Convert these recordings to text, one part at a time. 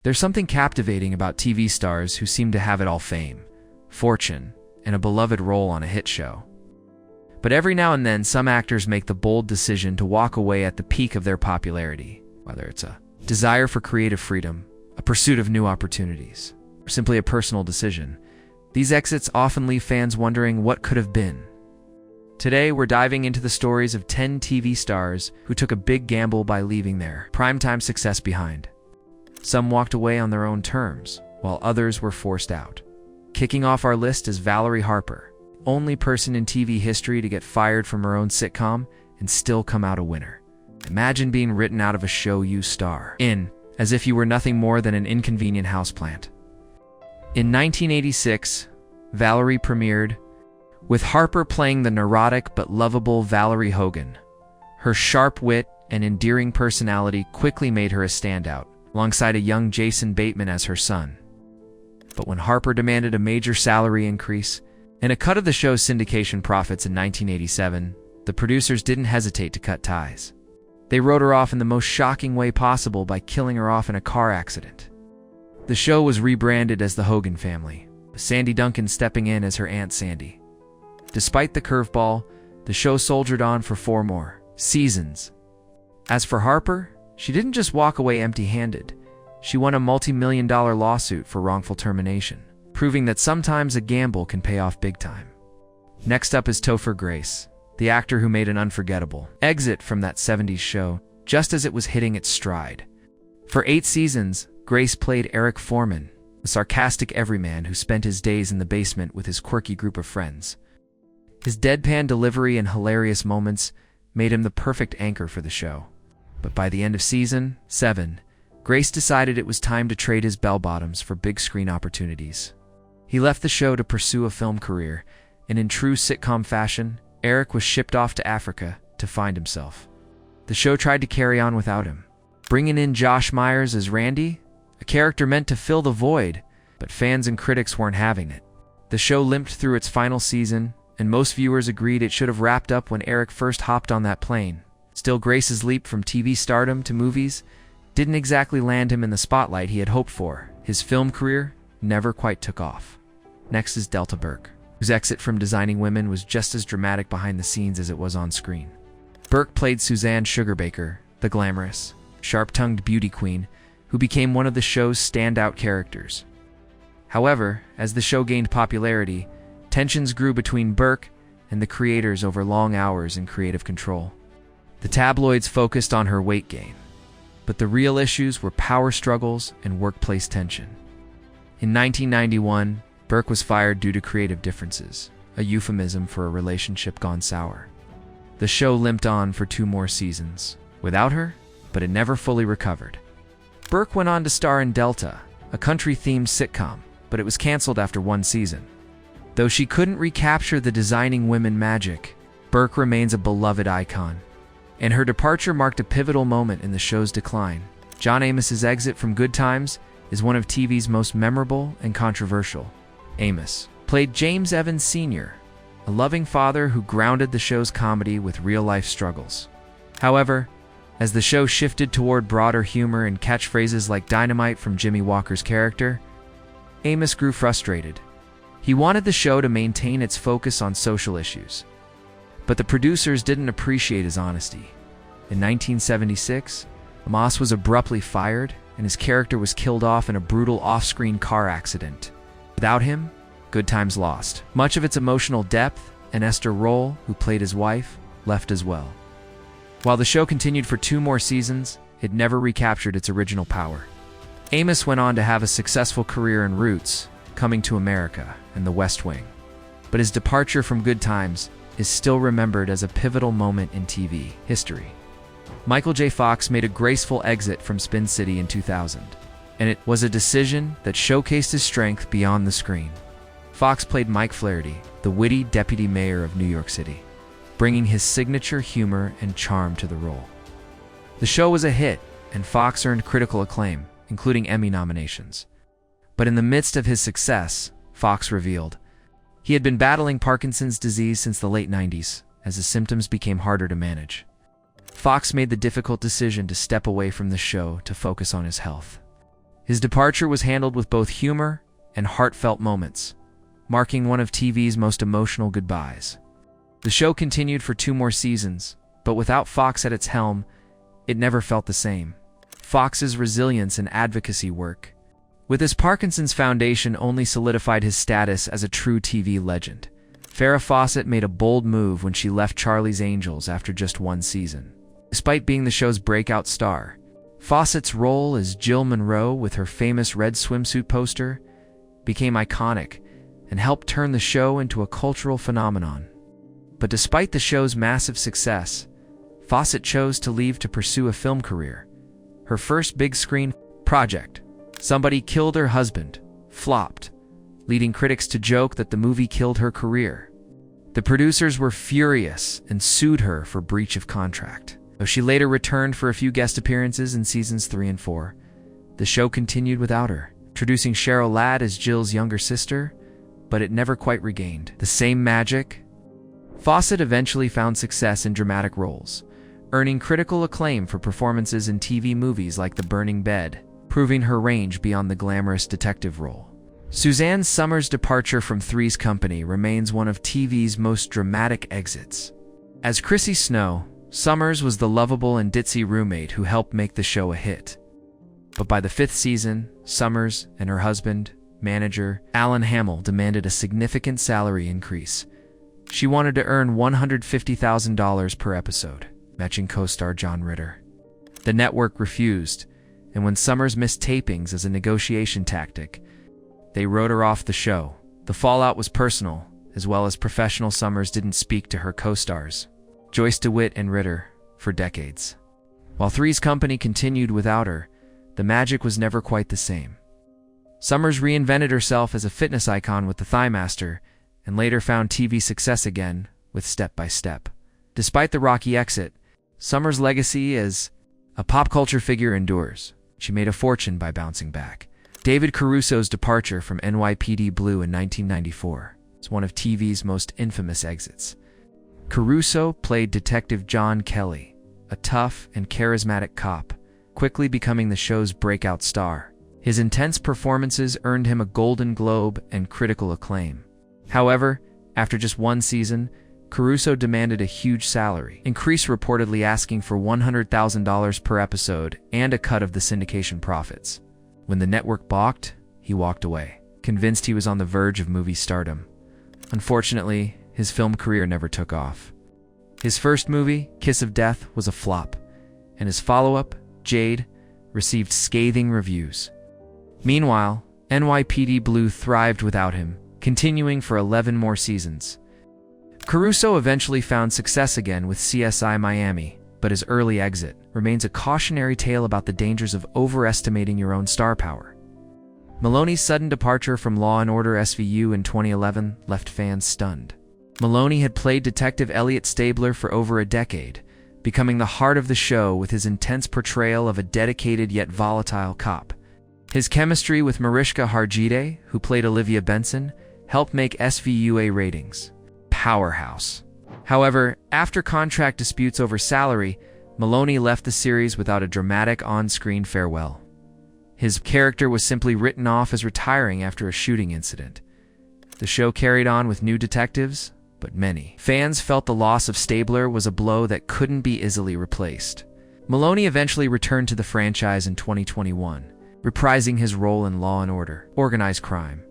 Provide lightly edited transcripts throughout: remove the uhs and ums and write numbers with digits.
There's something captivating about TV stars who seem to have it all: fame, fortune, and a beloved role on a hit show. But every now and then, some actors make the bold decision to walk away at the peak of their popularity, whether it's a desire for creative freedom, a pursuit of new opportunities, or simply a personal decision. These exits often leave fans wondering what could have been. Today, we're diving into the stories of 10 TV stars who took a big gamble by leaving their primetime success behind. Some walked away on their own terms, while others were forced out. Kicking off our list is Valerie Harper, only person in TV history to get fired from her own sitcom and still come out a winner. Imagine being written out of a show you star in, as if you were nothing more than an inconvenient houseplant. In 1986, Valerie premiered, with Harper playing the neurotic but lovable Valerie Hogan. Her sharp wit and endearing personality quickly made her a standout, alongside a young Jason Bateman as her son. But when Harper demanded a major salary increase and a cut of the show's syndication profits in 1987, the producers didn't hesitate to cut ties. They wrote her off in the most shocking way possible by killing her off in a car accident. The show was rebranded as the Hogan Family, with Sandy Duncan stepping in as her Aunt Sandy. Despite the curveball, the show soldiered on for 4 more seasons. As for Harper, she didn't just walk away empty-handed. She won a multi-million-dollar lawsuit for wrongful termination, proving that sometimes a gamble can pay off big time. Next up is Topher Grace, the actor who made an unforgettable exit from that 70s show just as it was hitting its stride. For 8 seasons, Grace played Eric Foreman, a sarcastic everyman who spent his days in the basement with his quirky group of friends. His deadpan delivery and hilarious moments made him the perfect anchor for the show. But by the end of season 7, Grace decided it was time to trade his bell-bottoms for big-screen opportunities. He left the show to pursue a film career, and in true sitcom fashion, Eric was shipped off to Africa to find himself. The show tried to carry on without him, bringing in Josh Myers as Randy, a character meant to fill the void, but fans and critics weren't having it. The show limped through its final season, and most viewers agreed it should have wrapped up when Eric first hopped on that plane. Still, Grace's leap from TV stardom to movies didn't exactly land him in the spotlight he had hoped for. His film career never quite took off. Next is Delta Burke, whose exit from designing women was just as dramatic behind the scenes as it was on screen. Burke played Suzanne Sugarbaker, the glamorous, sharp-tongued beauty queen who became one of the show's standout characters. However, as the show gained popularity, tensions grew between Burke and the creators over long hours and creative control. The tabloids focused on her weight gain, but the real issues were power struggles and workplace tension. In 1991, Burke was fired due to creative differences, a euphemism for a relationship gone sour. The show limped on for 2 more seasons without her, but it never fully recovered. Burke went on to star in Delta, a country-themed sitcom, but it was canceled after 1 season. Though she couldn't recapture the designing women magic, Burke remains a beloved icon, and her departure marked a pivotal moment in the show's decline. John Amos's exit from Good Times is one of TV's most memorable and controversial. Amos played James Evans Sr., a loving father who grounded the show's comedy with real-life struggles. However, as the show shifted toward broader humor and catchphrases like dynamite from Jimmy Walker's character, Amos grew frustrated. He wanted the show to maintain its focus on social issues, but the producers didn't appreciate his honesty. In 1976, Amos was abruptly fired, and his character was killed off in a brutal off-screen car accident. Without him, Good Times lost much of its emotional depth, and Esther Roll, who played his wife, left as well. While the show continued for 2 more seasons, it never recaptured its original power. Amos went on to have a successful career in Roots, Coming to America, and The West Wing. But his departure from Good Times is still remembered as a pivotal moment in TV history. Michael J. Fox made a graceful exit from Spin City in 2000, and it was a decision that showcased his strength beyond the screen. Fox played Mike Flaherty, the witty deputy mayor of New York City, bringing his signature humor and charm to the role. The show was a hit, and Fox earned critical acclaim, including Emmy nominations. But in the midst of his success, Fox revealed he had been battling Parkinson's disease since the late 90s, as the symptoms became harder to manage. Fox made the difficult decision to step away from the show to focus on his health. His departure was handled with both humor and heartfelt moments, marking one of TV's most emotional goodbyes. The show continued for 2 more seasons, but without Fox at its helm, it never felt the same. Fox's resilience and advocacy work with his Parkinson's Foundation only solidified his status as a true TV legend. Farrah Fawcett made a bold move when she left Charlie's Angels after just 1 season. Despite being the show's breakout star, Fawcett's role as Jill Monroe with her famous red swimsuit poster became iconic and helped turn the show into a cultural phenomenon. But despite the show's massive success, Fawcett chose to leave to pursue a film career. Her first big-screen project, Somebody Killed Her Husband, flopped, leading critics to joke that the movie killed her career. The producers were furious and sued her for breach of contract. Though she later returned for a few guest appearances in seasons 3 and 4, the show continued without her, introducing Cheryl Ladd as Jill's younger sister, but it never quite regained the same magic. Fawcett eventually found success in dramatic roles, earning critical acclaim for performances in TV movies like The Burning Bed, proving her range beyond the glamorous detective role. Suzanne Summers' departure from Three's Company remains one of TV's most dramatic exits. As Chrissy Snow, Summers was the lovable and ditzy roommate who helped make the show a hit. But by the 5th season, Summers and her husband, manager Alan Hamill, demanded a significant salary increase. She wanted to earn $150,000 per episode, matching co-star John Ritter. The network refused, and when Summers missed tapings as a negotiation tactic, they wrote her off the show. The fallout was personal, as well as professional. Summers didn't speak to her co-stars, Joyce DeWitt and Ritter, for decades. While Three's Company continued without her, the magic was never quite the same. Summers reinvented herself as a fitness icon with the Thighmaster, and later found TV success again with Step by Step. Despite the rocky exit, Summers' legacy as a pop culture figure endures. She made a fortune by bouncing back. David Caruso's departure from NYPD Blue in 1994 is one of TV's most infamous exits. Caruso played Detective John Kelly, a tough and charismatic cop, quickly becoming the show's breakout star. His intense performances earned him a Golden Globe and critical acclaim. However, after just 1 season, Caruso demanded a huge salary increase, reportedly asking for $100,000 per episode and a cut of the syndication profits. When the network balked, he walked away, convinced he was on the verge of movie stardom. Unfortunately, his film career never took off. His first movie, Kiss of Death, was a flop, and his follow-up, Jade, received scathing reviews. Meanwhile, NYPD Blue thrived without him, continuing for 11 more seasons. Caruso eventually found success again with CSI Miami, but his early exit remains a cautionary tale about the dangers of overestimating your own star power. Maloney's sudden departure from Law & Order SVU in 2011 left fans stunned. Maloney had played Detective Elliot Stabler for over a decade, becoming the heart of the show with his intense portrayal of a dedicated yet volatile cop. His chemistry with Mariska Hargitay, who played Olivia Benson, helped make SVU a ratings powerhouse. However, after contract disputes over salary, Maloney left the series without a dramatic on-screen farewell. His character was simply written off as retiring after a shooting incident. The show carried on with new detectives, but many fans felt the loss of Stabler was a blow that couldn't be easily replaced. Maloney eventually returned to the franchise in 2021, reprising his role in Law & Order: Organized Crime.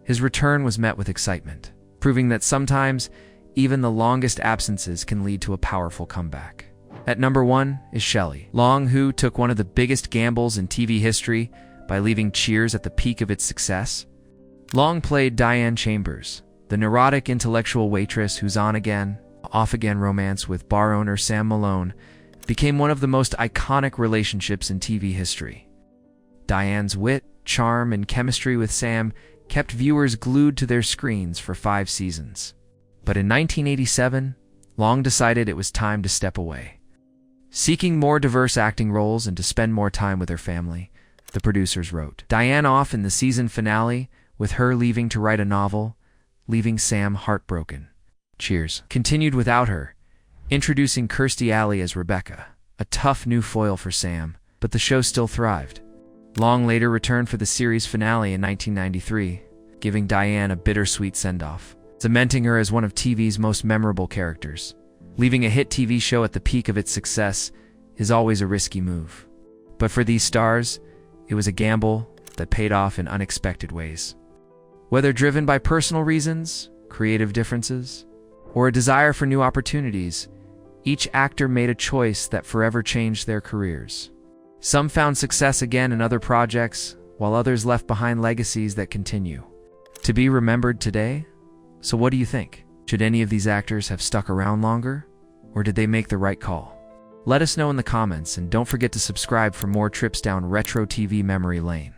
His return was met with excitement, proving that sometimes even the longest absences can lead to a powerful comeback. At number 1 is Shelley Long, who took one of the biggest gambles in TV history by leaving Cheers at the peak of its success. Long played Diane Chambers, the neurotic intellectual waitress whose on-again, off-again romance with bar owner Sam Malone became one of the most iconic relationships in TV history. Diane's wit, charm, and chemistry with Sam kept viewers glued to their screens for 5 seasons. But in 1987, Long decided it was time to step away. Seeking more diverse acting roles and to spend more time with her family, the producers wrote Diane off in the season finale, with her leaving to write a novel, leaving Sam heartbroken. Cheers continued without her, introducing Kirstie Alley as Rebecca, a tough new foil for Sam, but the show still thrived. Long later returned for the series finale in 1993, giving Diane a bittersweet send-off, cementing her as one of TV's most memorable characters. Leaving a hit TV show at the peak of its success is always a risky move. But for these stars, it was a gamble that paid off in unexpected ways. Whether driven by personal reasons, creative differences, or a desire for new opportunities, each actor made a choice that forever changed their careers. Some found success again in other projects, while others left behind legacies that continue to be remembered today. So what do you think? Should any of these actors have stuck around longer, or did they make the right call? Let us know in the comments, and don't forget to subscribe for more trips down retro TV memory lane.